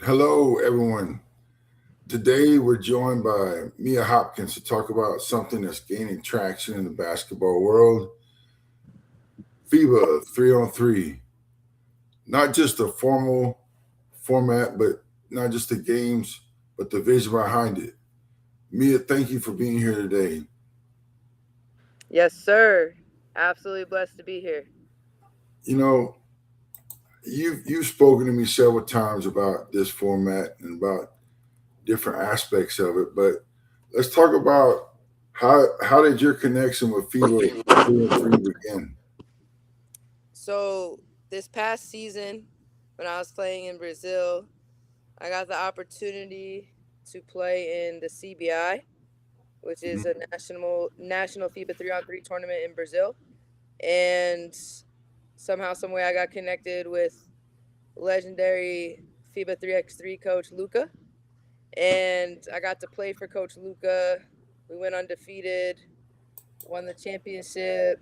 Hello, everyone. Today we're joined by Mia Hopkins to talk about something that's gaining traction in the basketball world, FIBA 3-on-3. Not just a formal format, but not just the games, but the vision behind it. Mia, thank you for being here today. Yes, sir. Absolutely blessed to be here. You know, you've spoken to me several times about this format and about different aspects of it, but let's talk about how did your connection with FIBA 3-on-3 begin? So, this past season, when I was playing in Brazil, I got the opportunity to play in the CBI, which is a national FIBA 3-on-3 tournament in Brazil. And somehow, some way, I got connected with legendary FIBA 3x3 coach Luca, and I got to play for Coach Luca. We went undefeated, won the championship,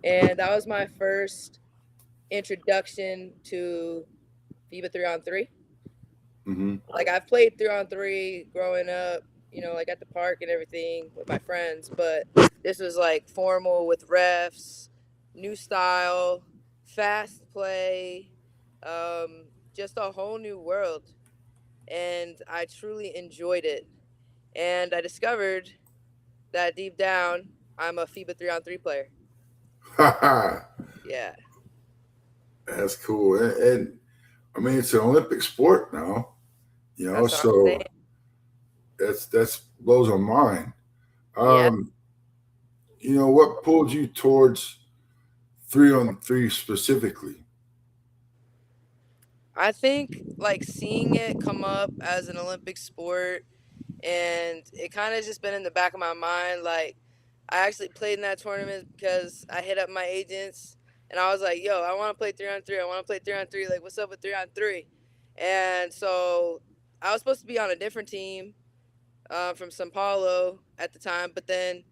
and that was my first introduction to FIBA 3-on-3. Mm-hmm. Like I've played 3-on-3 growing up, like at the park and everything with my friends, but this was like formal with refs, new style, fast play, just a whole new world. And I truly enjoyed it. And I discovered that deep down, I'm a FIBA 3-on-3 player. Yeah, That's cool. And I mean, it's an Olympic sport now, that's what I'm saying. so that's blows my mind. Yeah. Um, what pulled you towards 3-on-3 specifically? I think like seeing it come up as an Olympic sport, and it kind of just been in the back of my mind. Like I actually played in that tournament because I hit up my agents and I was like, "Yo, I want to play 3-on-3. I want to play 3-on-3. Like, what's up with 3-on-3?" And so I was supposed to be on a different team from Sao Paulo at the time, but then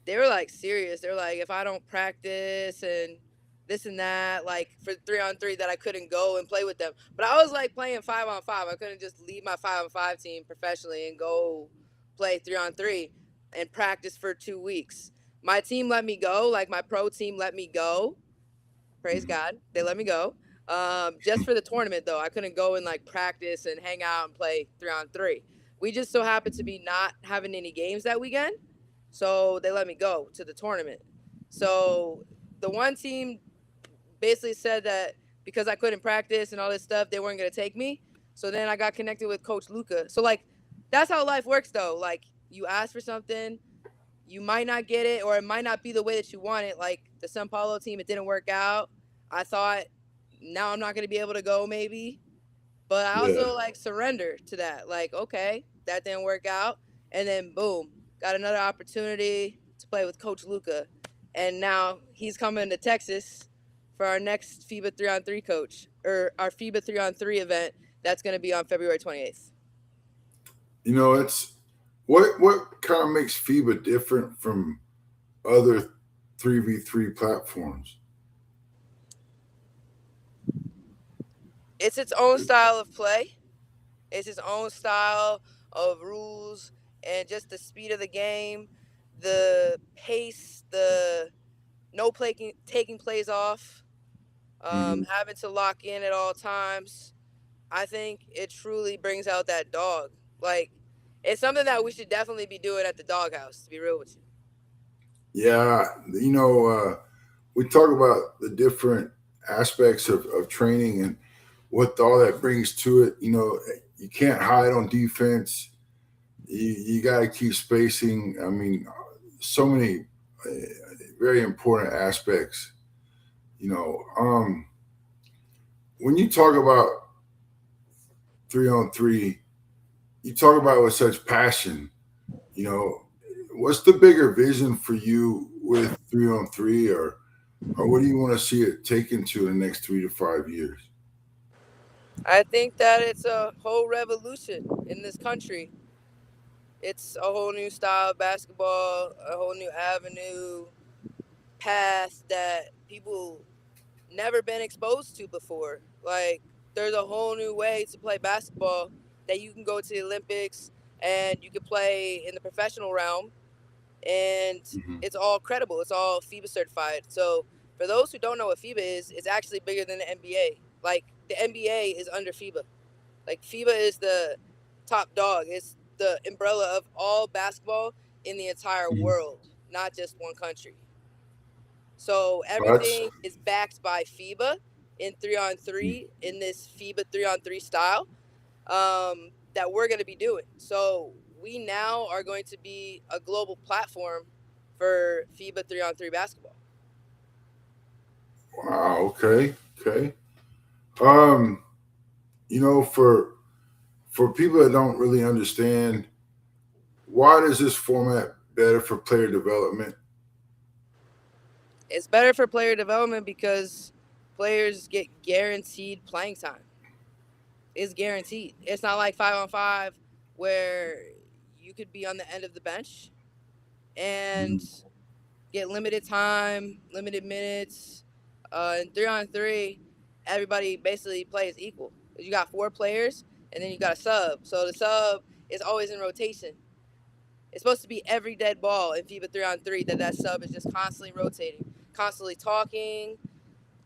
they were like serious. They're like, if I don't practice and this and that, like for 3-on-3, that I couldn't go and play with them. But I was like playing 5-on-5. I couldn't just leave my 5-on-5 team professionally and go play 3-on-3 and practice for 2 weeks. My team let me go, like my pro team let me go. Praise Mhm. God, they let me go. Just for the tournament though, I couldn't go and like practice and hang out and play 3-on-3. We just so happened to be not having any games that weekend, so they let me go to the tournament. So the one team basically said that because I couldn't practice and all this stuff, they weren't gonna take me. So then I got connected with Coach Luca. So like that's how life works though. Like you ask for something, you might not get it, or it might not be the way that you want it. Like the Sao Paulo team, it didn't work out. I thought now I'm not gonna be able to go maybe, but I Yeah. also like surrender to that. Like okay, that didn't work out, and then boom, got another opportunity to play with Coach Luca, and now he's coming to Texas for our next FIBA 3-on-3 coach or our FIBA 3-on-3 event that's gonna be on February 28th. It's what kind of makes FIBA different from other 3v3 platforms? It's its own style of play. It's his own style of rules and just the speed of the game, the pace, the no play, taking plays off, Hmm. having to lock in at all times. I think it truly brings out that dog. Like, it's something that we should definitely be doing at the doghouse, to be real with you. Yeah, we talk about the different aspects of training and what all that brings to it. You can't hide on defense. You got to keep spacing. I mean, so many very important aspects. You know, um, when you talk about 3-on-3, you talk about it with such passion. You know, what's the bigger vision for you with 3-on-3, or what do you want to see it taken to in the next 3 to 5 years? I think that it's a whole revolution in this country. It's a whole new style of basketball, a whole new avenue, path that people never been exposed to before. Like there's a whole new way to play basketball that you can go to the Olympics and you can play in the professional realm, and Hmm. it's all credible. It's all FIBA certified. So for those who don't know what FIBA is, it's actually bigger than the NBA. Like the NBA is under FIBA. Like FIBA is the top dog. It's the umbrella of all basketball in the entire Hmm. world, not just one country. So That's everything is backed by FIBA in 3-on-3 in this FIBA 3-on-3 style that we're going to be doing. So we now are going to be a global platform for FIBA 3-on-3 basketball. wow. Okay. Okay. Um, for people that don't really understand, why does this format better for player development? It's better for player development because players get guaranteed playing time. It's guaranteed. It's not like 5-on-5 where you could be on the end of the bench and Mhm. get limited time, limited minutes. And 3-on-3, everybody basically plays equal. You got 4 players, and then you got a sub. So the sub is always in rotation. It's supposed to be every dead ball in FIBA 3-on-3 that sub is just constantly rotating, constantly talking.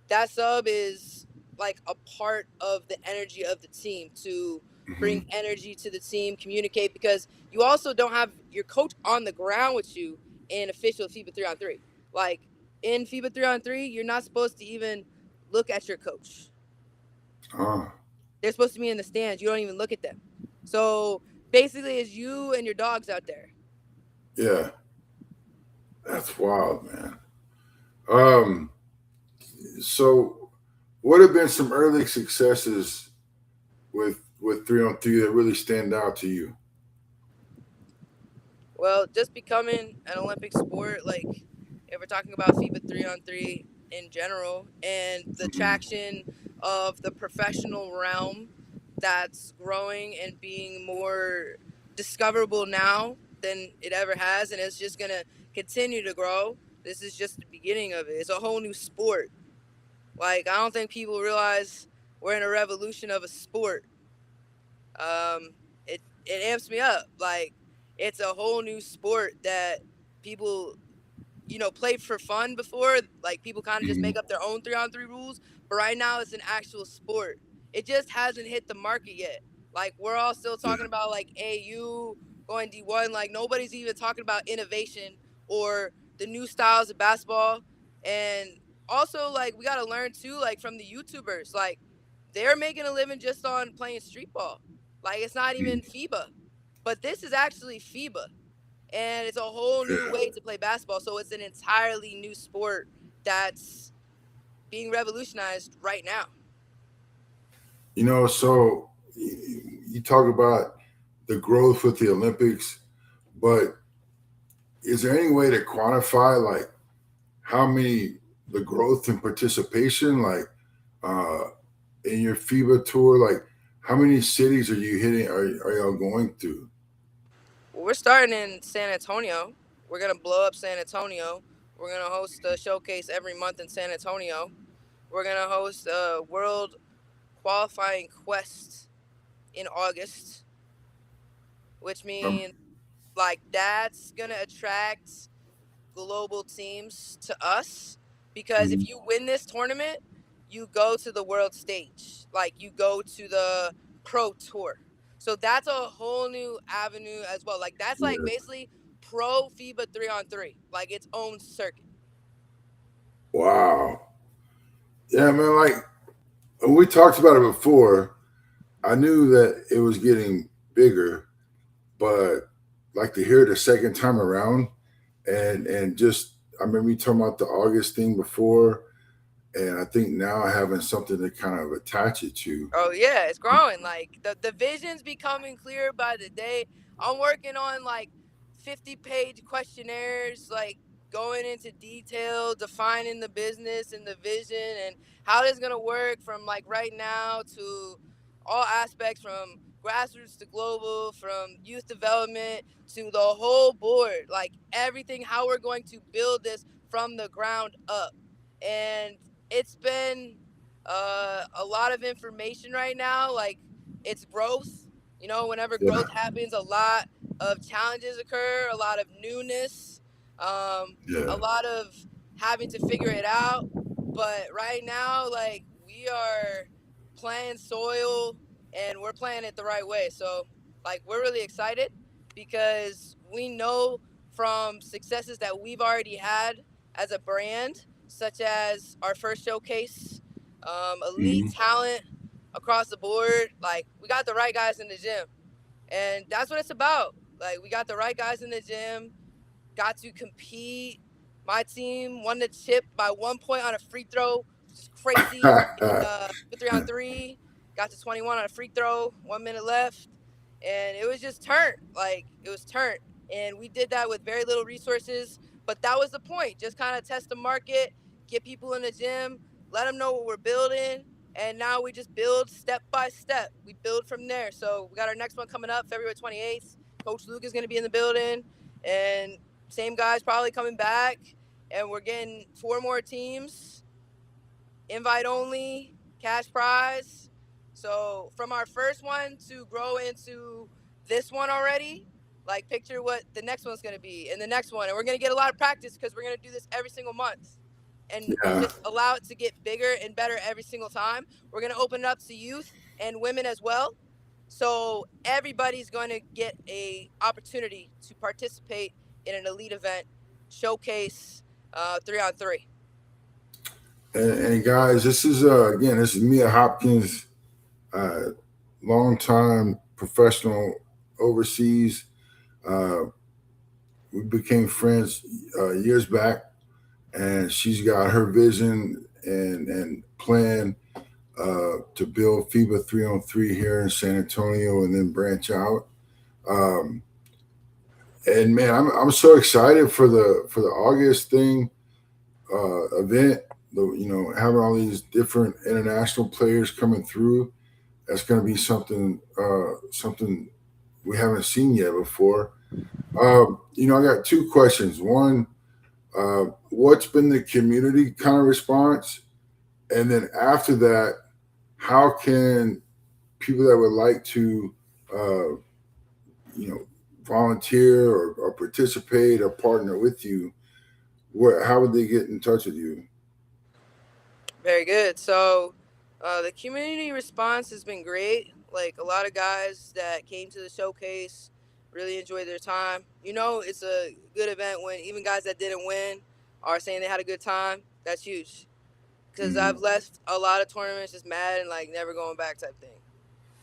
That sub is like a part of the energy of the team to Hmm. bring energy to the team, communicate, because you also don't have your coach on the ground with you in official FIBA 3-on-3. Like in FIBA 3-on-3, you're not supposed to even look at your coach. Ah, They're supposed to be in the stands. You don't even look at them. So basically, it's you and your dogs out there. yeah, that's wild, man. Um, so what have been some early successes with 3-on-3 that really stand out to you? Well, just becoming an Olympic sport, like if we're talking about FIBA 3-on-3 in general, and the Hmm. traction of the professional realm that's growing and being more discoverable now than it ever has, and it's just gonna continue to grow. This is just the beginning of it. It's a whole new sport. Like I don't think people realize we're in a revolution of a sport. It amps me up. Like it's a whole new sport that people played for fun before. Like people kind of just Hmm. make up their own 3-on-3 rules, but right now it's an actual sport. It just hasn't hit the market yet. Like we're all still Yeah. talking about like AU going D1. Like nobody's even talking about innovation or the new styles of basketball. And also like we got to learn too, like from the YouTubers. Like they're making a living just on playing street ball. Like it's not even FIBA, but this is actually FIBA, and it's a whole new Yeah. way to play basketball. So it's an entirely new sport that's being revolutionized right now. So you talk about the growth with the Olympics, but is there any way to quantify like how many the growth and participation, like uh, in your FIBA tour, like how many cities are you hitting? Are y'all going to? Well, we're starting in San Antonio. We're gonna blow up San Antonio. We're gonna host a showcase every month in San Antonio. We're gonna host a world qualifying quest in August, which Um, means like that's gonna attract global teams to us, because if mhm. you win this tournament, you go to the world stage. Like you go to the pro tour. So that's a whole new avenue as well. Like that's like Yeah. basically pro FIBA 3-on-3, like its own circuit. Wow. Yeah, man. Like when we talked about it before, I knew that it was getting bigger, but like to hear it a second time around, and just I remember you talking about the August thing before, and I think now having something to kind of attach it to. Oh yeah, it's growing. Like the vision's becoming clearer by the day. I'm working on like 50-page questionnaires, like going into detail, defining the business and the vision and how this is gonna work from like right now to all aspects, from grassroots to global, from youth development to the whole board. Like everything, how we're going to build this from the ground up. And it's been a lot of information right now. Like, it's growth. You know, whenever growth Yeah. happens, a lot of challenges occur, a lot of newness, a Yeah. lot of having to figure it out. But right now, like, we are playing soil and we're playing it the right way. So, like, we're really excited because we know from successes that we've already had as a brand, such as our first showcase, elite Hmm. talent across the board. Like, we got the right guys in the gym, and that's what it's about. Like, we got the right guys in the gym, got to compete. My team won the chip by 1 point on a free throw, which is crazy. FIBA 3-on-3, got to 21 on a free throw, 1 minute left, and it was just turned. Like, it was turned, and we did that with very little resources. But that was the point. Just kind of test the market, get people in the gym, let them know what we're building, and now we just build step by step. We build from there. So we got our next one coming up February 28th. Coach Luke is going to be in the building, and same guys probably coming back, and we're getting 4 more teams, invite only, cash prize. So from our first one to grow into this one already, like, picture what the next one's going to be and the next one, and we're going to get a lot of practice because we're going to do this every single month and Yeah. just allow it to get bigger and better every single time. We're going to open it up to youth and women as well, so everybody's going to get a opportunity to participate in an elite event showcase, 3-on-3. And guys, this is again, this is Mia Hopkins, uh, longtime professional overseas. Uh, we became friends years back, and she's got her vision and plan to build FIBA 3-on-3 here in San Antonio and then branch out. Um, and man, I'm so excited for the August thing event. Having all these different international players coming through. That's going to be something we haven't seen yet before. I got two questions. One, what's been the community kind of response? And then after that, how can people that would like to, uh, you know, volunteer or participate or partner with you, how would they get in touch with you? Very good. So, the community response has been great. Like, a lot of guys that came to the showcase really enjoyed their time. You know, it's a good event when even guys that didn't win are saying they had a good time. That's huge. Because I've Hmm. left a lot of tournaments just mad and, like, never going back type thing.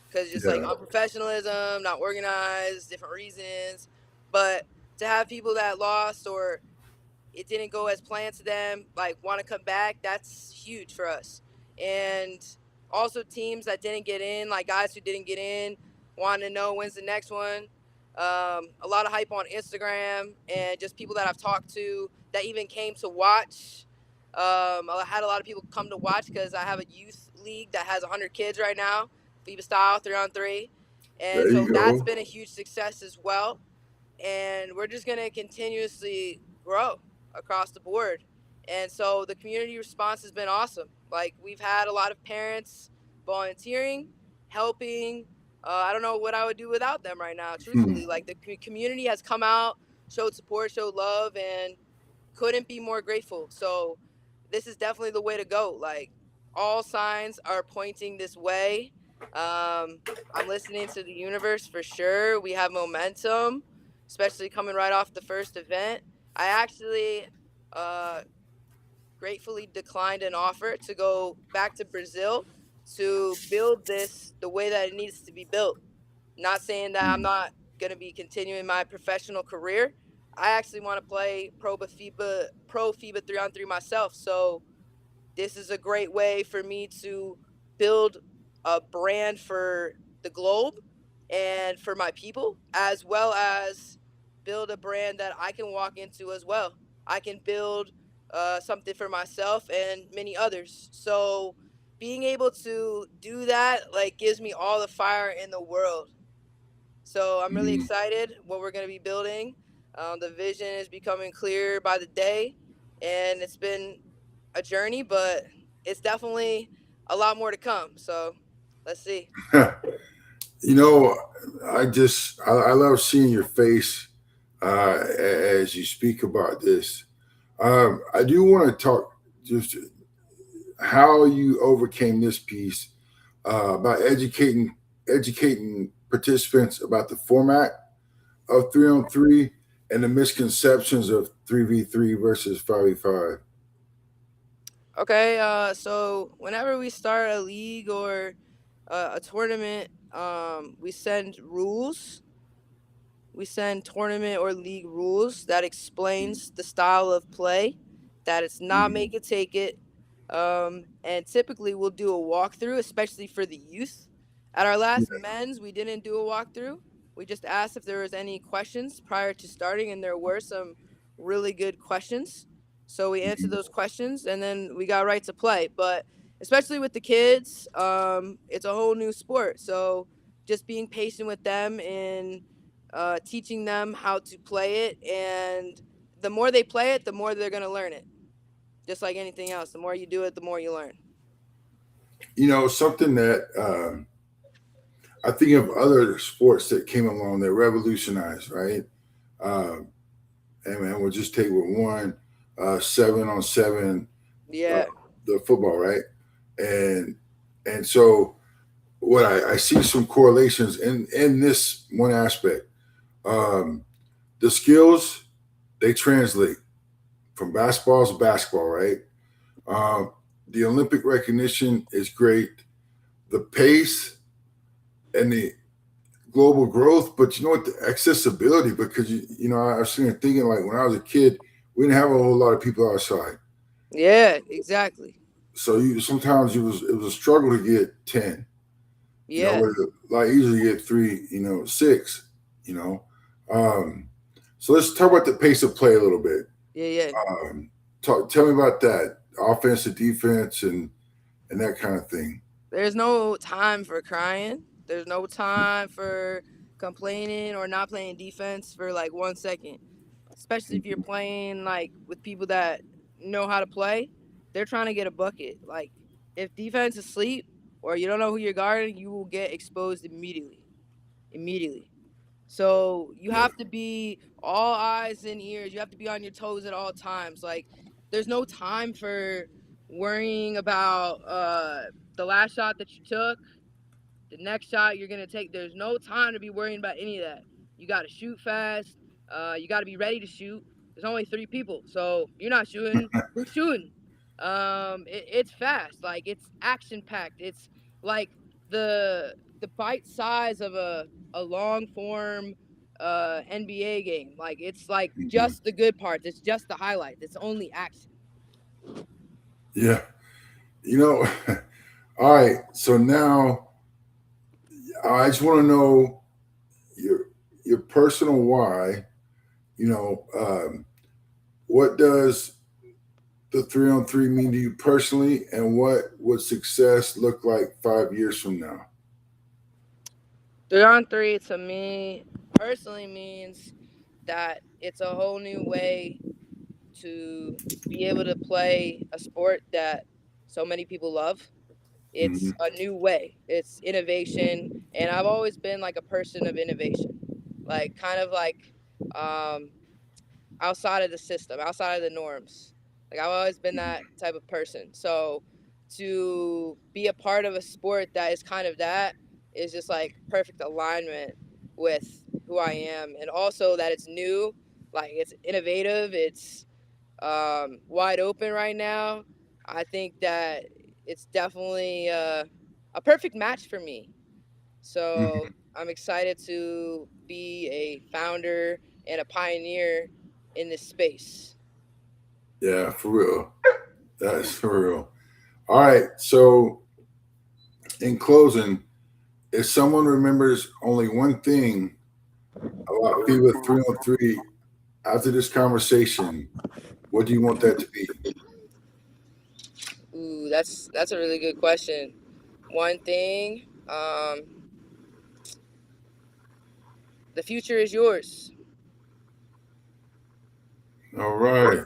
Because just, like, Yeah, unprofessionalism, not organized, different reasons. But to have people that lost or it didn't go as planned to them, like, want to come back, that's huge for us. And also teams that didn't get in, like guys who didn't get in, want to know when's the next one. A lot of hype on Instagram and just people that I've talked to that even came to watch. I had a lot of people come to watch because I have a youth league that has 100 kids right now, FIBA style, 3-on-3. And there you so that's go. been a huge success as well, and we're just going to continuously grow across the board. And so the community response has been awesome. Like, we've had a lot of parents volunteering, helping. I don't know what I would do without them right now, Hmm. truthfully. Like, the community has come out, showed support, showed love, and couldn't be more grateful. So this is definitely the way to go. Like, all signs are pointing this way. I'm listening to the universe for sure. We have momentum, especially coming right off the first event. I actually uh, gratefully declined an offer to go back to Brazil to build this the way that it needs to be built. Not saying that I'm not going to be continuing my professional career. I actually want to play pro FIBA 3-on-3 myself. So this is a great way for me to build a brand for the globe and for my people, as well as build a brand that I can walk into as well. I can build something for myself and many others. So being able to do that, like, gives me all the fire in the world. So I'm really Hmm. excited what we're going to be building. The vision is becoming clearer by the day, and it's been a journey, but it's definitely a lot more to come. So let's see. You know, I love seeing your face as you speak about this. I do want to talk just how you overcame this piece by educating participants about the format of 3-on-3 and the misconceptions of 3v3 versus 5v5. Okay, so whenever we start a league or a tournament, we send rules. We send tournament or league rules that explains the style of play, that it's not Mhm. make it take it. And typically we'll do a walkthrough, especially for the youth. At our last men's, we didn't do a walkthrough. We just asked if there was any questions prior to starting, and there were some really good questions. So we answered those questions, and then we got right to play. But especially with the kids, it's a whole new sport. So just being patient with them and teaching them how to play it, and the more they play it, the more they're gonna learn it. Just like anything else, the more you do it, the more you learn. You know, something that I think of other sports that came along that revolutionized, right? Um, and we'll just take with one 7-on-7, uh, Yeah, the football, right? And and so what I see some correlations in this one aspect. Um, the skills they translate from basketball to basketball, right? Um, the Olympic recognition is great. The pace and the global growth, but you know what? The accessibility, because I was sitting there thinking like when I was a kid, we didn't have a whole lot of people outside, yeah, exactly. so you sometimes it was a struggle to get 10. Yeah, Where a lot easier to get 3, 6. You know, um, so let's talk about the pace of play a little bit. yeah, yeah. Tell me about that offense to defense and that kind of thing. There's no time for crying. There's no time for complaining or not playing defense for like 1 second. Especially if you're playing like with people that know how to play, they're trying to get a bucket. Like if defense is asleep or you don't know who you're guarding, you will get exposed immediately. Immediately. So you Yeah. have to be all eyes and ears. You have to be on your toes at all times. Like there's no time for worrying about the last shot that you took, the next shot you're gonna take. There's no time to be worrying about any of that. You got to shoot fast. You got to be ready to shoot. There's only 3 people, so you're not shooting. Who's shooting? It's fast. Like it's action packed. It's like the bite size of a long form NBA game. Like it's like Mhm. just the good parts. It's just the highlights. It's only action. Yeah. You know, all right. So now I just want to know your personal why. You know, what does the 3-on-3 mean to you personally, and what would success look like 5 years from now? 3 on 3 to me personally means that it's a whole new way to be able to play a sport that so many people love. It's Hmm. a new way. It's innovation, and I've always been like a person of innovation, like kind of like um, outside of the system, outside of the norms. Like I've always been that type of person. So to be a part of a sport that is kind of that is just like perfect alignment with who I am, and also that it's new, like it's innovative, it's wide open right now. I think that it's definitely a perfect match for me. So Hmm. I'm excited to be a founder and a pioneer in this space. Yeah, for real. That's for real. All right. So, in closing, if someone remembers only one thing about FIBA 3-on-3 after this conversation, what do you want that to be? Ooh, that's a really good question. One thing, the future is yours. All right.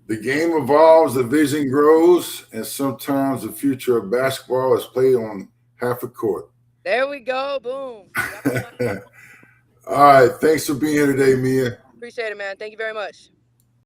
The game evolves, the vision grows, and sometimes the future of basketball is played on half a court. There we go. Boom. Drop the mic. All right. Thanks for being here today, Mia. Appreciate it, man. Thank you very much.